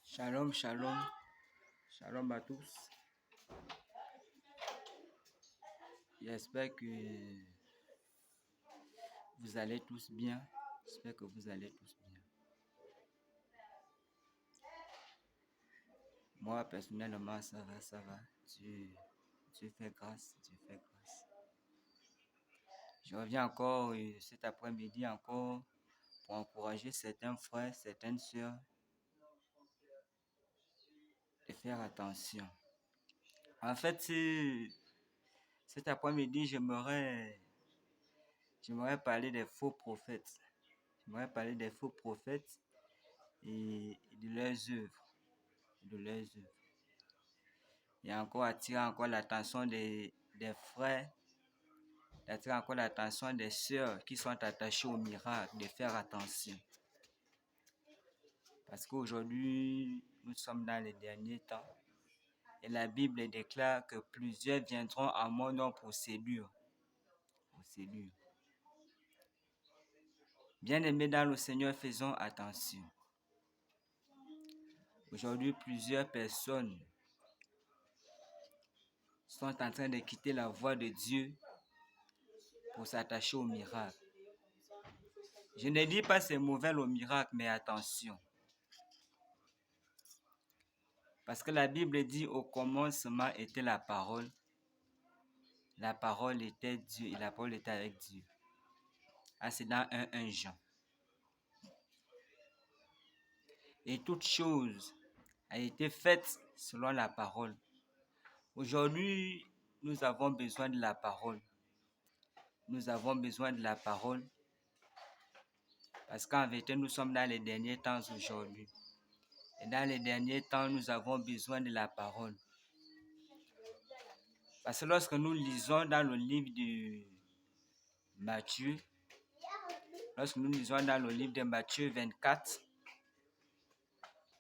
Shalom, shalom, shalom à tous. J'espère que vous allez tous bien. J'espère que vous allez tous bien. Moi, personnellement, ça va. Dieu fait grâce, Dieu fait grâce. Je reviens encore cet après-midi encore pour encourager certains frères, certaines sœurs de faire attention. En fait, cet après-midi, j'aimerais parler des faux prophètes. J'aimerais parler des faux prophètes et de leurs œuvres. Et encore attirer encore l'attention des frères, d'attirer encore l'attention des sœurs qui sont attachées au miracle, de faire attention. Parce qu'aujourd'hui, nous sommes dans les derniers temps et la Bible déclare que plusieurs viendront à mon nom pour séduire. Bien-aimés dans le Seigneur, faisons attention. Aujourd'hui, plusieurs personnes sont en train de quitter la voie de Dieu pour s'attacher au miracle. Je ne dis pas c'est mauvais le miracle, mais attention. Parce que la Bible dit au commencement était la parole. La parole était Dieu et la parole était avec Dieu. C'est dans 1 Jean. Et toute chose a été faite selon la parole. Aujourd'hui, nous avons besoin de la parole. Nous avons besoin de la parole parce qu'en vérité, nous sommes dans les derniers temps aujourd'hui. Et dans les derniers temps, nous avons besoin de la parole. Parce que lorsque nous lisons dans le livre de Matthieu, lorsque nous lisons dans le livre de Matthieu 24,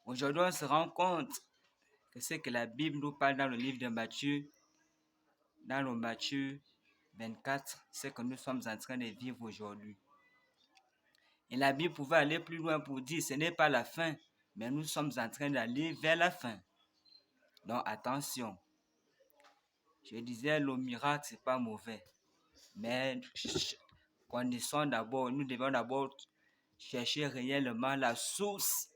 aujourd'hui on se rend compte que ce que la Bible nous parle dans le livre de Matthieu, dans le Matthieu 24, c'est ce que nous sommes en train de vivre aujourd'hui. Et la Bible pouvait aller plus loin pour dire ce n'est pas la fin, mais nous sommes en train d'aller vers la fin. Donc attention. Je disais le miracle c'est pas mauvais, mais connaissons d'abord, nous devons d'abord chercher réellement la source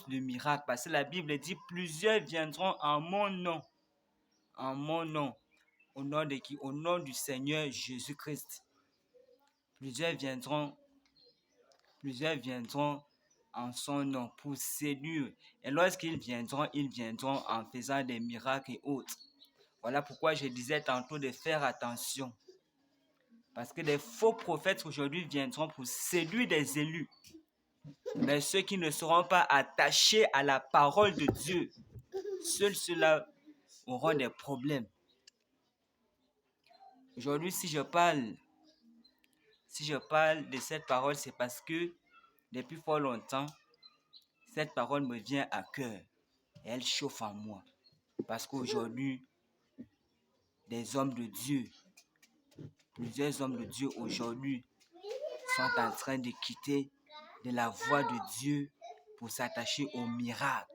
du miracle, parce que la Bible dit plusieurs viendront en mon nom, au nom de qui? Au nom du Seigneur Jésus-Christ. Plusieurs viendront en son nom pour séduire. Et lorsqu'ils viendront, en faisant des miracles et autres. Voilà pourquoi je disais tantôt de faire attention. Parce que les faux prophètes aujourd'hui viendront pour séduire des élus. Mais ceux qui ne seront pas attachés à la parole de Dieu, seuls ceux-là auront des problèmes. Aujourd'hui, si je parle de cette parole, c'est parce que depuis fort longtemps, cette parole me vient à cœur et elle chauffe en moi. Parce qu'aujourd'hui, plusieurs hommes de Dieu aujourd'hui sont en train de quitter de la voie de Dieu pour s'attacher au miracle.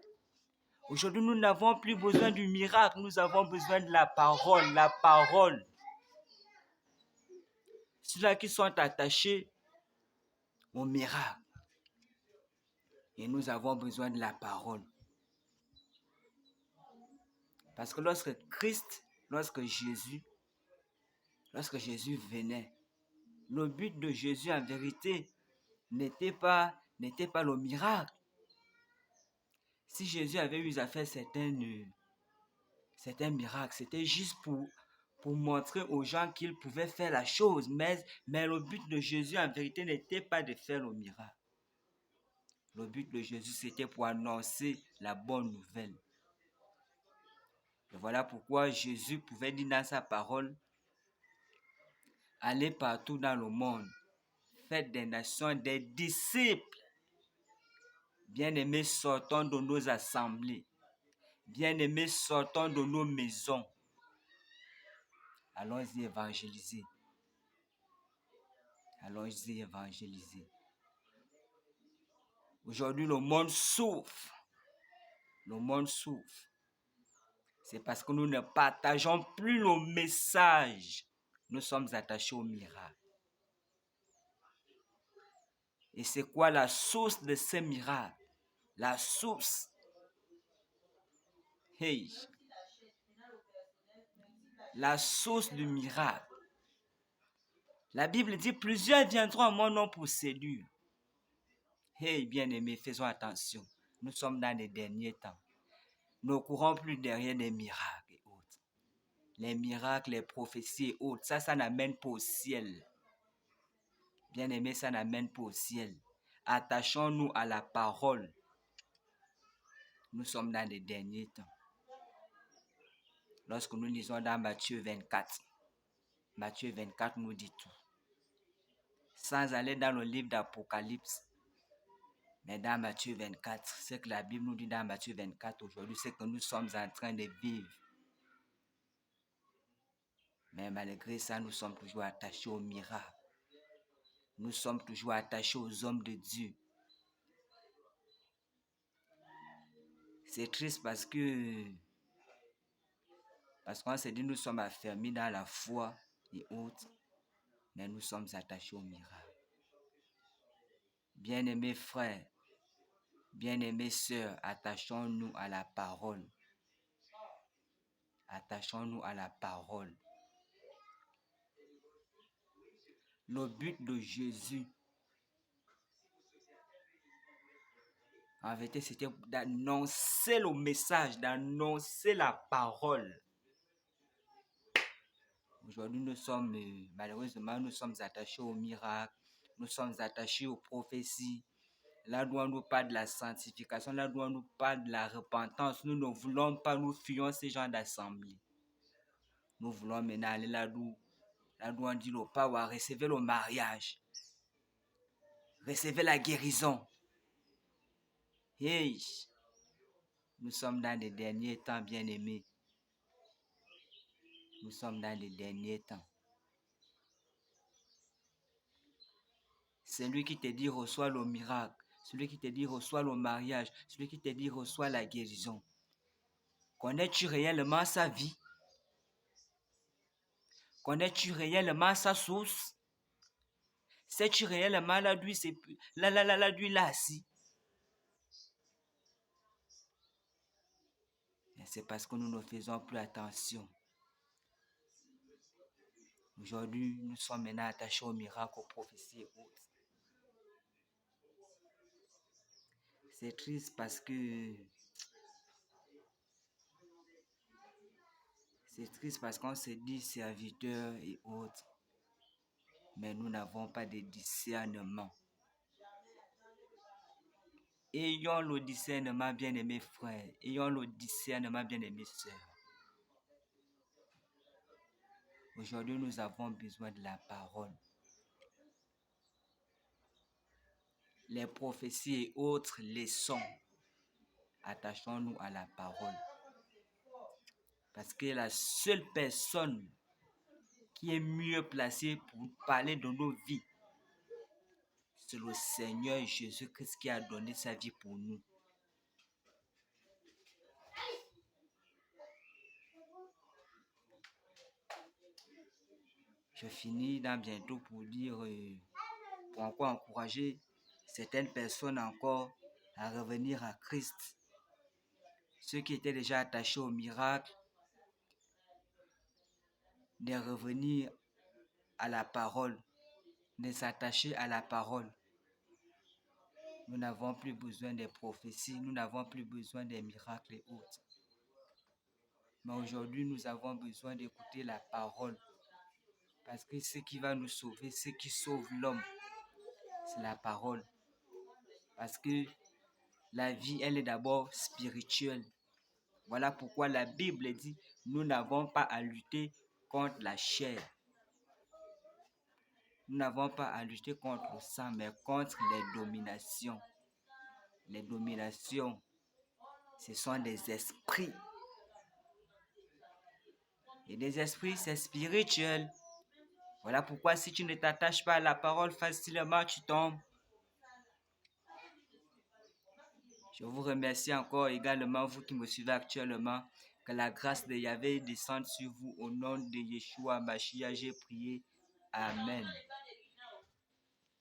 Aujourd'hui, nous n'avons plus besoin du miracle, nous avons besoin de la parole. Ceux-là qui sont attachés au miracle. Et nous avons besoin de la parole. Parce que lorsque Jésus venait, le but de Jésus en vérité n'était pas le miracle. Si Jésus avait eu à faire certains miracles, c'était juste pour montrer aux gens qu'il pouvait faire la chose. Mais le but de Jésus en vérité n'était pas de faire le miracle. Le but de Jésus c'était pour annoncer la bonne nouvelle. Et voilà pourquoi Jésus pouvait dire dans sa parole, allez partout dans le monde, faites des nations des disciples. Bien-aimés, sortons de nos assemblées. Bien-aimés, sortons de nos maisons. Allons-y évangéliser. Allons-y évangéliser. Aujourd'hui, le monde souffre. Le monde souffre. C'est parce que nous ne partageons plus nos messages. Nous sommes attachés au miracle. Et c'est quoi la source de ces miracles? La source. Hey. La source du miracle. La Bible dit, plusieurs viendront à mon nom pour séduire. Hey, bien-aimés, faisons attention. Nous sommes dans les derniers temps. Nous ne courons plus derrière les miracles et autres. Les miracles, les prophéties et autres, ça n'amène pas au ciel. Bien-aimés, ça n'amène pas au ciel. Attachons-nous à la parole. Nous sommes dans les derniers temps. Lorsque nous lisons dans Matthieu 24, Matthieu 24 nous dit tout. Sans aller dans le livre d'Apocalypse, mais dans Matthieu 24, ce que la Bible nous dit dans Matthieu 24 aujourd'hui, c'est que nous sommes en train de vivre. Mais malgré ça, nous sommes toujours attachés aux miracles. Nous sommes toujours attachés aux hommes de Dieu. C'est triste parce qu'on s'est dit nous sommes affermis dans la foi et autres, mais nous sommes attachés aux miracles. Bien-aimés frères, bien-aimées sœurs, attachons-nous à la parole. Attachons-nous à la parole. Le but de Jésus, en vérité, c'était d'annoncer le message, d'annoncer la parole. Aujourd'hui, malheureusement, nous sommes attachés aux miracles, nous sommes attachés aux prophéties. Là où on nous parle de la sanctification, là où on nous parle de la repentance, nous ne voulons pas, nous fuyons ces gens d'assemblée. Nous voulons maintenant aller là où on dit le power, recevez le mariage, recevez la guérison. Hey, nous sommes dans les derniers temps, bien-aimés. Nous sommes dans les derniers temps. Celui qui te dit reçois le miracle, celui qui te dit reçois le mariage, celui qui te dit reçois la guérison. Connais-tu réellement sa vie? Connais-tu réellement sa source? Sais-tu réellement là d'où il est assis? C'est parce que nous ne faisons plus attention. Aujourd'hui, nous sommes maintenant attachés aux miracles, aux prophéties et autres. C'est triste parce qu'on se dit serviteurs et autres, mais nous n'avons pas de discernement. Ayons le discernement, bien-aimés frères. Ayons le discernement, bien-aimés sœurs. Aujourd'hui, nous avons besoin de la parole. Les prophéties et autres leçons. Attachons-nous à la parole. Parce que la seule personne qui est mieux placée pour parler de nos vies, c'est le Seigneur Jésus-Christ qui a donné sa vie pour nous. Je finis dans bientôt pour dire, pour encore encourager certaines personnes encore à revenir à Christ. Ceux qui étaient déjà attachés au miracle, de revenir à la parole, de s'attacher à la parole. Nous n'avons plus besoin des prophéties, nous n'avons plus besoin des miracles et autres. Mais aujourd'hui, nous avons besoin d'écouter la parole. Parce que ce qui va nous sauver, ce qui sauve l'homme, c'est la parole. Parce que la vie, elle est d'abord spirituelle. Voilà pourquoi la Bible dit, nous n'avons pas à lutter contre la chair. Nous n'avons pas à lutter contre le sang, mais contre les dominations. Les dominations, ce sont des esprits. Et des esprits, c'est spirituel. Voilà pourquoi si tu ne t'attaches pas à la parole, facilement tu tombes. Je vous remercie encore également, vous qui me suivez actuellement. Que la grâce de Yahvé descende sur vous au nom de Yeshua Mashiach. J'ai prié. Amen.